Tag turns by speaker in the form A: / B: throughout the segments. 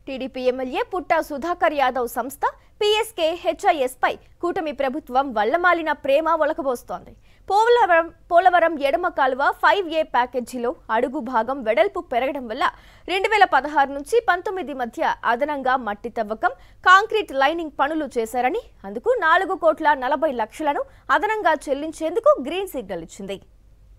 A: TDP MLA పుట్టా సుధాకర్ యాదవ్ సంస్థ పీఎస్కే HIS పై కూటమి ప్రభుత్వం వల్లమాలిన ప్రేమ ఒలకబోస్తోంది. పోలవరం ఎడమ కాలువ 5A ప్యాకేజీలో అడుగు భాగం వెడల్పు పెరగడం వల్ల 2016 నుంచి 19 మధ్య అదనంగా మట్టి తవ్వకం, కాంక్రీట్ లైనింగ్ పనులు చేశారని, అందుకు 4,40,00,000ను అదనంగా చెల్లించేందుకు గ్రీన్ సిగ్నల్ ఇచ్చింది.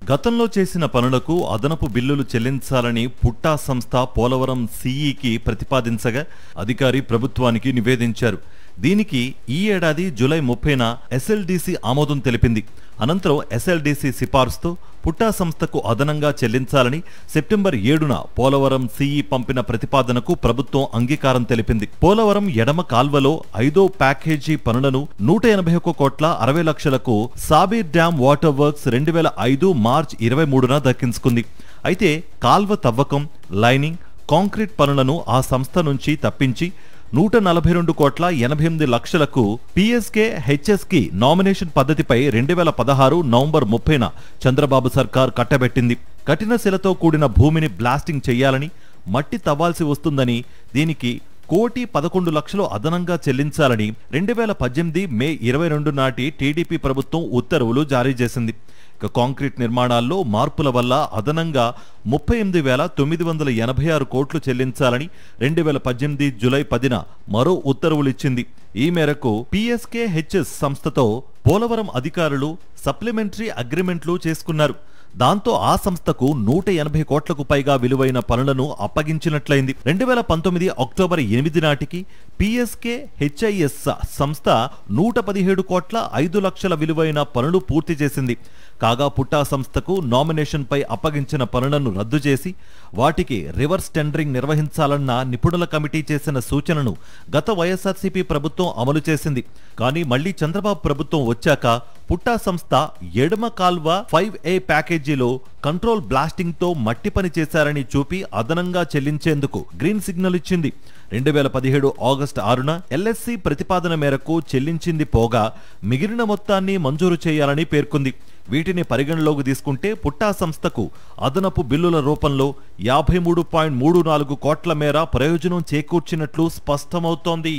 B: గతంలో చేసిన పనులకు అదనపు బిల్లులు చెల్లించాలని పుట్టా సంస్థ పోలవరం సీఈకి ప్రతిపాదించగా అధికారి ప్రభుత్వానికి నివేదించారు. దీనికి ఈ ఏడాది జూలై 30న ఎస్ఎల్డీసీ ఆమోదం తెలిపింది. అనంతరం ఎస్ఎల్డీసీ సిఫార్సుతో పుట్టా సంస్థకు అదనంగా చెల్లించాలని సెప్టెంబర్ 7న పోలవరం సీఈ పంపిన ప్రతిపాదనకు ప్రభుత్వం అంగీకారం తెలిపింది. పోలవరం ఎడమ కాల్వలో 5వ ప్యాకేజీ పనులను 181,60,00,000కు సాబీర్ డ్యామ్ వాటర్ వర్క్స్ 2005 మార్చి 23న దక్కించుకుంది. అయితే కాల్వ తవ్వకం, లైనింగ్, కాంక్రీట్ పనులను ఆ సంస్థ నుంచి తప్పించి 142,88,00,000కు పీఎస్కే హెచ్ఎస్కి నామినేషన్ పద్ధతిపై 2016 నవంబర్ 30న చంద్రబాబు సర్కార్ కట్టబెట్టింది. కఠిన శిలతో కూడిన భూమిని బ్లాస్టింగ్ చేయాలని, మట్టి తవ్వాల్సి వస్తుందని, దీనికి 1,11,00,000 అదనంగా చెల్లించాలని 2018 మే 22 నాటి టీడీపీ ప్రభుత్వం ఉత్తర్వులు జారీ చేసింది. కాంక్రీట్ నిర్మాణాల్లో మార్పుల వల్ల అదనంగా 38,986 కోట్లు చెల్లించాలని 2018 జూలై 10న మరో ఉత్తర్వులిచ్చింది. ఈ మేరకు పీఎస్కే హెచ్ఎస్ సంస్థతో పోలవరం అధికారులు సప్లిమెంటరీ అగ్రిమెంట్లు చేసుకున్నారు. దాంతో ఆ సంస్థకు 180 కోట్లకు పైగా విలువైన పనులను అప్పగించినట్లయింది. 2019 అక్టోబర్ 8 నాటికి పీఎస్కే హెచ్ఐఎస్ సంస్థ 117,05,00,000 విలువైన పనులు పూర్తి చేసింది. కాగా పుట్టా సంస్థకు నామినేషన్ పై అప్పగించిన పనులను రద్దు చేసి వాటికి రివర్స్ టెండరింగ్ నిర్వహించాలన్న నిపుణుల కమిటీ చేసిన సూచనను గత వైఎస్ఆర్సీపీ ప్రభుత్వం అమలు చేసింది. కానీ మళ్లీ చంద్రబాబు ప్రభుత్వం వచ్చాక పుట్టా సంస్థ ఎడమ కాల్వ 5A ప్యాకేజీలో కంట్రోల్ బ్లాస్టింగ్ తో మట్టి పని చేశారని చూపి అదనంగా చెల్లించేందుకు గ్రీన్ సిగ్నల్ ఇచ్చింది. 2017 ఆగస్టు 6న ఎల్ఎస్సీ ప్రతిపాదన మేరకు చెల్లించింది పోగా మిగిలిన మొత్తాన్ని మంజూరు చేయాలని పేర్కొంది. వీటిని పరిగణలోకి తీసుకుంటే పుట్టా సంస్థకు అదనపు బిల్లుల రూపంలో 53.34 కోట్ల మేర ప్రయోజనం చేకూర్చినట్లు స్పష్టమవుతోంది.